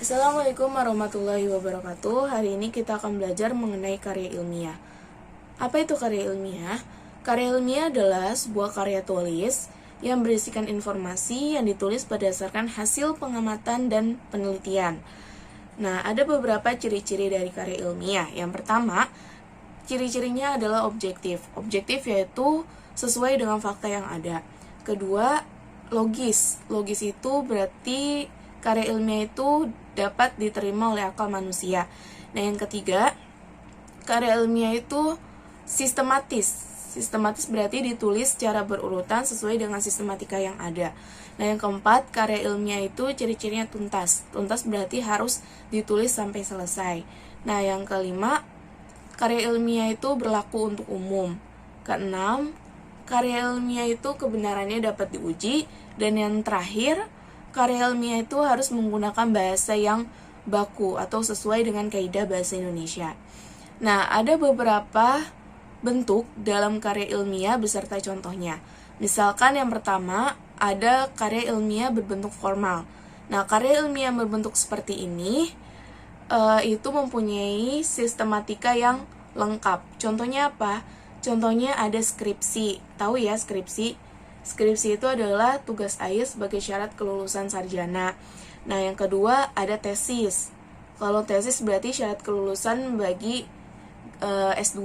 Assalamualaikum warahmatullahi wabarakatuh. Hari ini kita akan belajar mengenai karya ilmiah. Apa itu karya ilmiah? Karya ilmiah adalah sebuah karya tulis yang berisikan informasi yang ditulis berdasarkan hasil pengamatan dan penelitian. Nah, ada beberapa ciri-ciri dari karya ilmiah. Yang pertama, ciri-cirinya adalah objektif. Objektif yaitu sesuai dengan fakta yang ada. Kedua, logis. Logis itu berarti karya ilmiah itu dapat diterima oleh akal manusia. Nah, yang ketiga, karya ilmiah itu sistematis. Sistematis berarti ditulis secara berurutan sesuai dengan sistematika yang ada. Nah, yang keempat, karya ilmiah itu ciri-cirinya tuntas. Tuntas berarti harus ditulis sampai selesai. Nah, yang kelima, karya ilmiah itu berlaku untuk umum. Keenam, karya ilmiah itu kebenarannya dapat diuji. Dan yang terakhir, karya ilmiah itu harus menggunakan bahasa yang baku atau sesuai dengan kaidah bahasa Indonesia. Nah, ada beberapa bentuk dalam karya ilmiah beserta contohnya. Misalkan yang pertama, ada karya ilmiah berbentuk formal. Nah, karya ilmiah berbentuk seperti ini itu mempunyai sistematika yang lengkap. Contohnya apa? Contohnya ada skripsi. Tahu ya skripsi? Skripsi itu adalah tugas akhir sebagai syarat kelulusan sarjana. Nah, yang kedua ada tesis. Kalau tesis berarti syarat kelulusan bagi S2.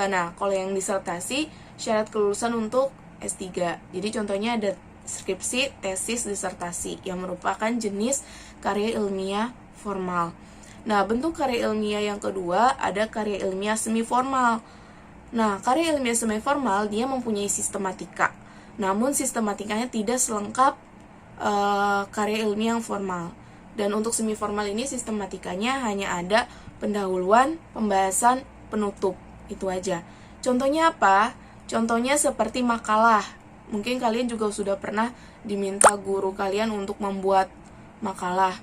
Nah, kalau yang disertasi syarat kelulusan untuk S3. Jadi contohnya ada skripsi, tesis, disertasi yang merupakan jenis karya ilmiah formal. Nah, bentuk karya ilmiah yang kedua ada karya ilmiah semi formal. Nah, karya ilmiah semi formal dia mempunyai sistematika. Namun sistematikanya tidak selengkap karya ilmiah yang formal. Dan untuk semi formal ini sistematikanya hanya ada pendahuluan, pembahasan, penutup. Itu aja. Contohnya apa? Contohnya seperti makalah. Mungkin kalian juga sudah pernah diminta guru kalian untuk membuat makalah.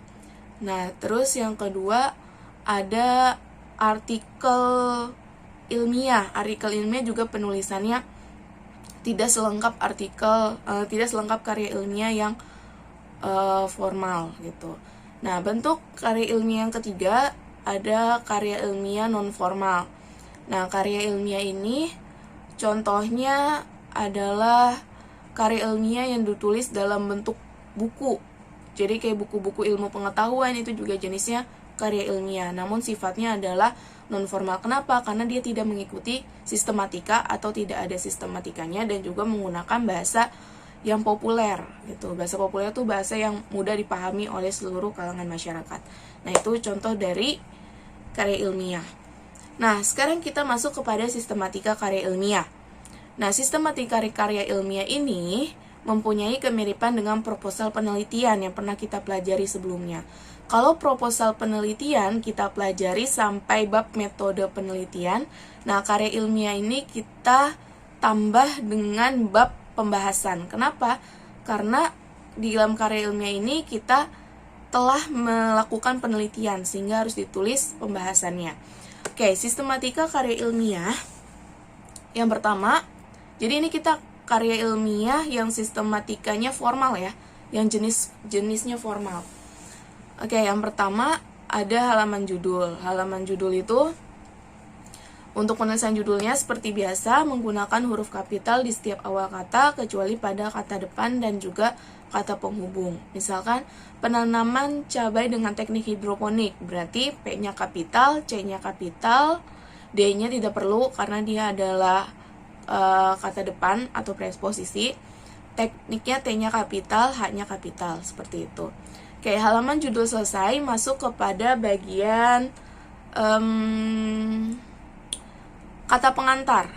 Nah, terus yang kedua ada artikel ilmiah. Artikel ilmiah juga penulisannya tidak selengkap tidak selengkap karya ilmiah yang formal gitu. Nah, bentuk karya ilmiah yang ketiga ada karya ilmiah non formal. Nah, karya ilmiah ini contohnya adalah karya ilmiah yang ditulis dalam bentuk buku. Jadi kayak buku-buku ilmu pengetahuan itu juga jenisnya karya ilmiah, namun sifatnya adalah non formal. Kenapa? Karena dia tidak mengikuti sistematika atau tidak ada sistematikanya dan juga menggunakan bahasa yang populer gitu. Bahasa populer itu bahasa yang mudah dipahami oleh seluruh kalangan masyarakat. Nah, itu contoh dari karya ilmiah. Nah, sekarang kita masuk kepada sistematika karya ilmiah. Nah, sistematika karya ilmiah ini mempunyai kemiripan dengan proposal penelitian yang pernah kita pelajari sebelumnya. Kalau proposal penelitian kita pelajari sampai bab metode penelitian. Nah, karya ilmiah ini kita tambah dengan bab pembahasan. Kenapa? Karena di dalam karya ilmiah ini kita telah melakukan penelitian sehingga harus ditulis pembahasannya. Oke, sistematika karya ilmiah. Yang pertama, jadi ini kita karya ilmiah yang sistematikanya formal ya, yang jenisnya formal. Oke, yang pertama ada halaman judul. Halaman judul itu untuk penulisan judulnya seperti biasa menggunakan huruf kapital di setiap awal kata kecuali pada kata depan dan juga kata penghubung. Misalkan penanaman cabai dengan teknik hidroponik, berarti P-nya kapital, C-nya kapital, D-nya tidak perlu karena dia adalah kata depan atau preposisi. Tekniknya T-nya kapital, H-nya kapital, seperti itu. Oke, halaman judul selesai, masuk kepada bagian kata pengantar.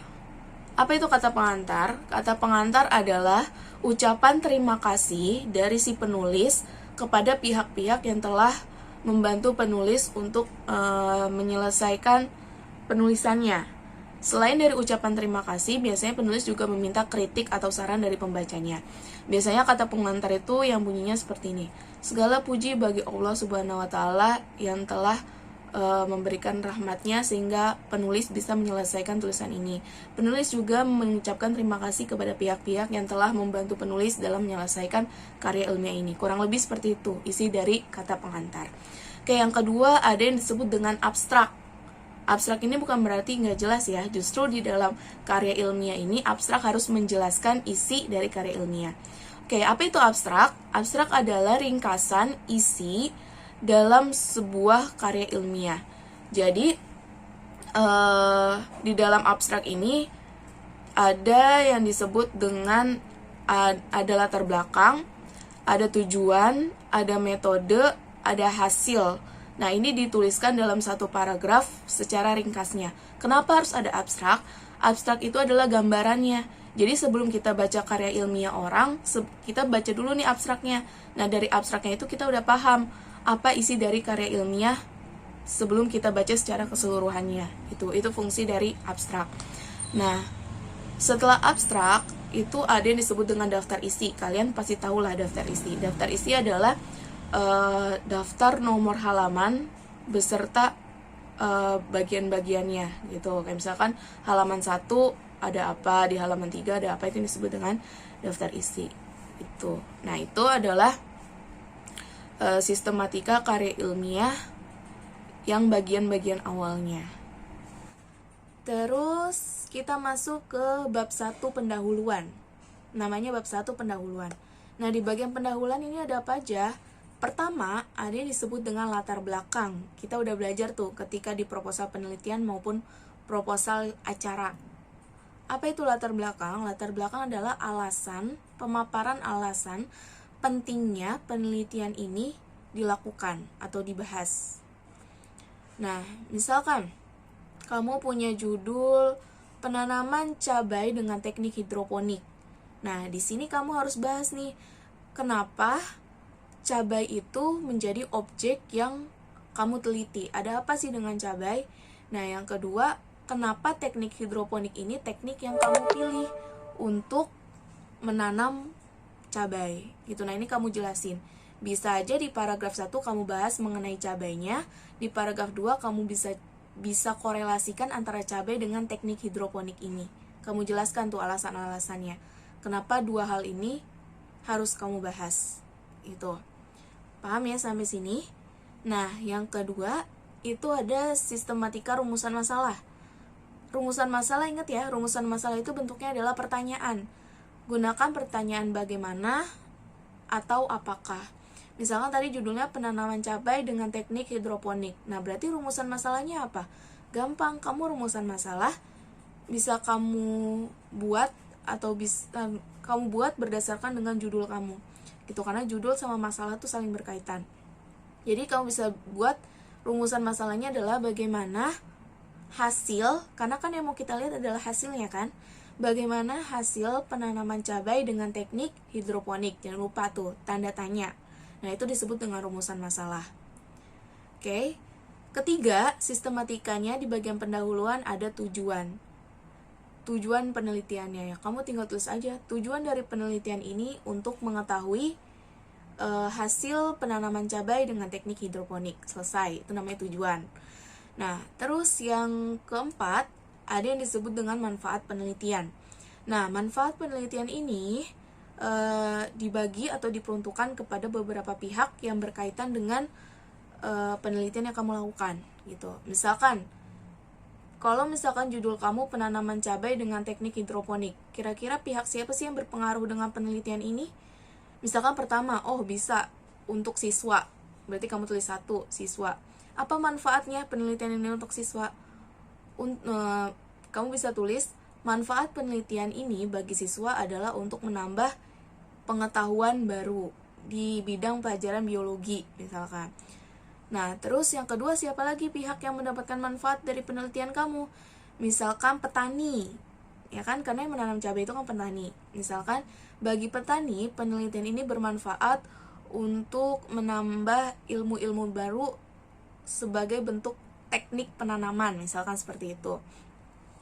Apa itu kata pengantar? Kata pengantar adalah ucapan terima kasih dari si penulis kepada pihak-pihak yang telah membantu penulis untuk menyelesaikan penulisannya. Selain dari ucapan terima kasih, biasanya penulis juga meminta kritik atau saran dari pembacanya. Biasanya kata pengantar itu yang bunyinya seperti ini. Segala puji bagi Allah Subhanahu wa taala yang telah memberikan rahmatnya sehingga penulis bisa menyelesaikan tulisan ini. Penulis juga mengucapkan terima kasih kepada pihak-pihak yang telah membantu penulis dalam menyelesaikan karya ilmiah ini. Kurang lebih seperti itu isi dari kata pengantar. Oke, yang kedua ada yang disebut dengan abstrak. Abstrak ini bukan berarti nggak jelas ya, justru di dalam karya ilmiah ini abstrak harus menjelaskan isi dari karya ilmiah. Oke, apa itu abstrak? Abstrak adalah ringkasan isi dalam sebuah karya ilmiah. Jadi di dalam abstrak ini ada yang disebut dengan ada latar belakang, ada tujuan, ada metode, ada hasil. Nah, ini dituliskan dalam satu paragraf secara ringkasnya. Kenapa harus ada abstrak? Abstrak itu adalah gambarannya. Jadi sebelum kita baca karya ilmiah orang, kita baca dulu nih abstraknya. Nah, dari abstraknya itu kita udah paham apa isi dari karya ilmiah sebelum kita baca secara keseluruhannya. Itu fungsi dari abstrak. Nah, setelah abstrak itu ada yang disebut dengan daftar isi. Kalian pasti tahulah daftar isi. Daftar isi adalah daftar nomor halaman beserta bagian-bagiannya gitu. Kayak misalkan halaman 1 ada apa, di halaman 3 ada apa, itu disebut dengan daftar isi. Itu. Nah, itu adalah sistematika karya ilmiah yang bagian-bagian awalnya. Terus kita masuk ke bab 1 pendahuluan. Namanya bab 1 pendahuluan. Nah, di bagian pendahuluan ini ada apa aja? Pertama, ada yang disebut dengan latar belakang. Kita udah belajar tuh ketika di proposal penelitian maupun proposal acara. Apa itu latar belakang? Latar belakang adalah alasan, pemaparan alasan pentingnya penelitian ini dilakukan atau dibahas. Nah, misalkan kamu punya judul penanaman cabai dengan teknik hidroponik. Nah, di sini kamu harus bahas nih, kenapa cabai itu menjadi objek yang kamu teliti. Ada apa sih dengan cabai? Nah, yang kedua, kenapa teknik hidroponik ini teknik yang kamu pilih untuk menanam cabai gitu. Nah, ini kamu jelasin. Bisa aja di paragraf 1 kamu bahas mengenai cabainya, di paragraf 2 kamu bisa korelasikan antara cabai dengan teknik hidroponik ini. Kamu jelaskan tuh alasan-alasannya. Kenapa dua hal ini harus kamu bahas. Itu. Paham ya sampai sini? Nah, yang kedua itu ada sistematika rumusan masalah. Rumusan masalah, ingat ya, rumusan masalah itu bentuknya adalah pertanyaan. Gunakan pertanyaan bagaimana atau apakah. Misalkan tadi judulnya penanaman cabai dengan teknik hidroponik. Nah, berarti rumusan masalahnya apa? Gampang, kamu rumusan masalah bisa kamu buat atau bisa kamu buat berdasarkan dengan judul kamu. Gitu, karena judul sama masalah itu saling berkaitan. Jadi kamu bisa buat rumusan masalahnya adalah bagaimana hasil, karena kan yang mau kita lihat adalah hasilnya kan. Bagaimana hasil penanaman cabai dengan teknik hidroponik. Jangan lupa tuh tanda tanya. Nah, itu disebut dengan rumusan masalah. Oke. Ketiga, sistematikanya di bagian pendahuluan ada tujuan. Tujuan penelitiannya ya. Kamu tinggal tulis aja. Tujuan dari penelitian ini untuk mengetahui hasil penanaman cabai dengan teknik hidroponik. Selesai. Itu namanya tujuan. Nah, terus yang keempat, ada yang disebut dengan manfaat penelitian. Nah, manfaat penelitian ini dibagi atau diperuntukkan kepada beberapa pihak yang berkaitan dengan penelitian yang kamu lakukan gitu. Misalkan kalau misalkan judul kamu penanaman cabai dengan teknik hidroponik, kira-kira pihak siapa sih yang berpengaruh dengan penelitian ini? Misalkan pertama, bisa untuk siswa, berarti kamu tulis 1, siswa. Apa manfaatnya penelitian ini untuk siswa? Kamu bisa tulis, manfaat penelitian ini bagi siswa adalah untuk menambah pengetahuan baru di bidang pelajaran biologi, misalkan. Nah, terus yang kedua, siapa lagi pihak yang mendapatkan manfaat dari penelitian kamu? Misalkan petani, ya kan, karena yang menanam cabai itu kan petani. Misalkan bagi petani, penelitian ini bermanfaat untuk menambah ilmu-ilmu baru sebagai bentuk teknik penanaman, misalkan seperti itu.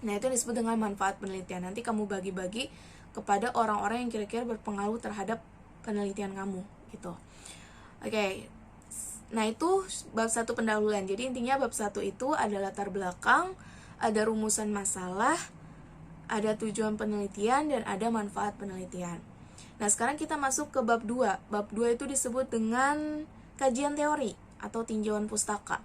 Nah, itu disebut dengan manfaat penelitian. Nanti kamu bagi-bagi kepada orang-orang yang kira-kira berpengaruh terhadap penelitian kamu gitu. Oke. Nah, itu bab 1 pendahuluan. Jadi intinya bab 1 itu ada latar belakang, ada rumusan masalah, ada tujuan penelitian, dan ada manfaat penelitian. Nah, sekarang kita masuk ke bab 2. Bab 2 itu disebut dengan kajian teori atau tinjauan pustaka.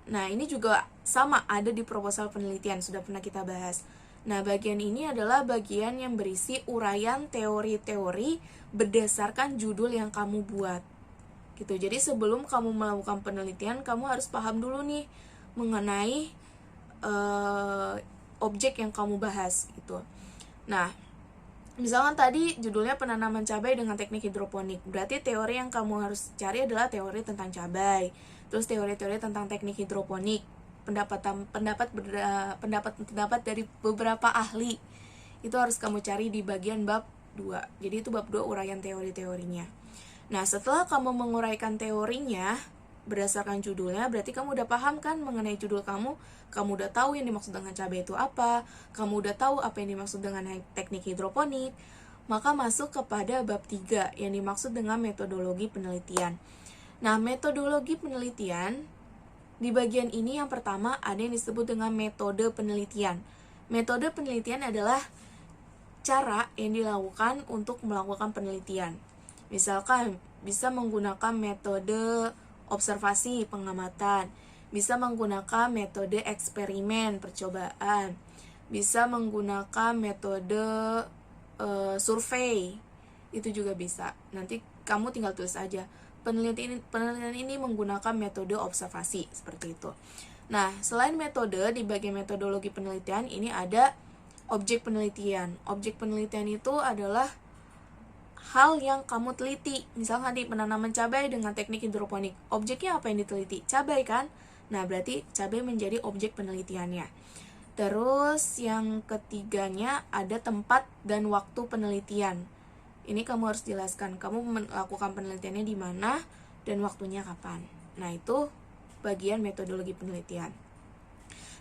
Nah, ini juga sama ada di proposal penelitian, sudah pernah kita bahas. Nah, bagian ini adalah bagian yang berisi uraian teori-teori berdasarkan judul yang kamu buat. Gitu. Jadi sebelum kamu melakukan penelitian, kamu harus paham dulu nih mengenai objek yang kamu bahas gitu. Nah, misalkan tadi judulnya penanaman cabai dengan teknik hidroponik. Berarti teori yang kamu harus cari adalah teori tentang cabai. Terus teori-teori tentang teknik hidroponik, pendapat dari beberapa ahli. Itu harus kamu cari di bagian bab 2. Jadi itu bab 2 uraian teori-teorinya. Nah, setelah kamu menguraikan teorinya berdasarkan judulnya, berarti kamu udah paham kan mengenai judul kamu udah tahu yang dimaksud dengan cabai itu apa, kamu udah tahu apa yang dimaksud dengan teknik hidroponik, maka masuk kepada bab 3 yang dimaksud dengan metodologi penelitian. Nah, metodologi penelitian, di bagian ini yang pertama ada yang disebut dengan metode penelitian. Metode penelitian adalah cara yang dilakukan untuk melakukan penelitian. Misalkan, bisa menggunakan metode observasi, pengamatan, bisa menggunakan metode eksperimen, percobaan, bisa menggunakan metode survei, itu juga bisa. Nanti kamu tinggal tulis aja. Penelitian ini menggunakan metode observasi, seperti itu. Nah, selain metode, di bagian metodologi penelitian, ini ada objek penelitian. Objek penelitian itu adalah hal yang kamu teliti. Misalkan di penanaman cabai dengan teknik hidroponik, objeknya apa yang diteliti? Cabai kan? Nah, berarti cabai menjadi objek penelitiannya. Terus yang ketiganya ada tempat dan waktu penelitian. Ini kamu harus jelaskan, kamu melakukan penelitiannya di mana dan waktunya kapan. Nah, itu bagian metodologi penelitian.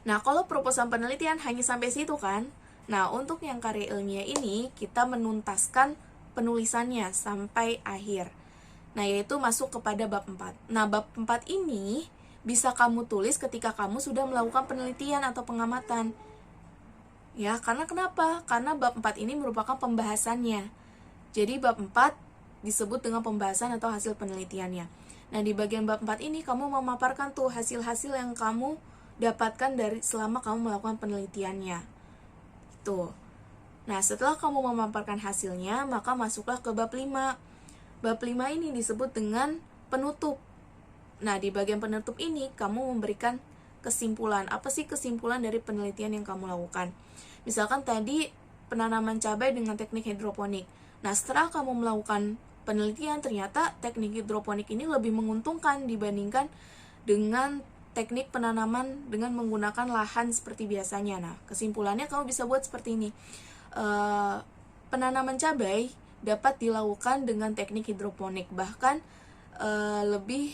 Nah, kalau proposal penelitian hanya sampai situ kan? Nah, untuk yang karya ilmiah ini, kita menuntaskan penulisannya sampai akhir. Nah, yaitu masuk kepada bab 4. Nah, bab 4 ini bisa kamu tulis ketika kamu sudah melakukan penelitian atau pengamatan. Ya, karena kenapa? Karena bab 4 ini merupakan pembahasannya. Jadi, bab 4 disebut dengan pembahasan atau hasil penelitiannya. Nah, di bagian bab 4 ini kamu memaparkan tuh hasil-hasil yang kamu dapatkan dari selama kamu melakukan penelitiannya. Tuh. Nah, setelah kamu memaparkan hasilnya, maka masuklah ke bab 5. Bab 5 ini disebut dengan penutup. Nah, di bagian penutup ini, kamu memberikan kesimpulan. Apa sih kesimpulan dari penelitian yang kamu lakukan? Misalkan tadi, penanaman cabai dengan teknik hidroponik. Nah, setelah kamu melakukan penelitian, ternyata teknik hidroponik ini lebih menguntungkan dibandingkan dengan teknik penanaman dengan menggunakan lahan seperti biasanya. Nah, kesimpulannya kamu bisa buat seperti ini. Penanaman cabai dapat dilakukan dengan teknik hidroponik, bahkan lebih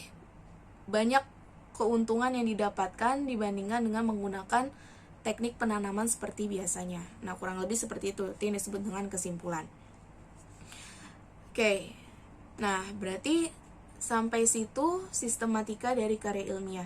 banyak keuntungan yang didapatkan dibandingkan dengan menggunakan teknik penanaman seperti biasanya. Nah, kurang lebih seperti itu yang disebut dengan kesimpulan. Oke, nah berarti sampai situ sistematika dari karya ilmiah.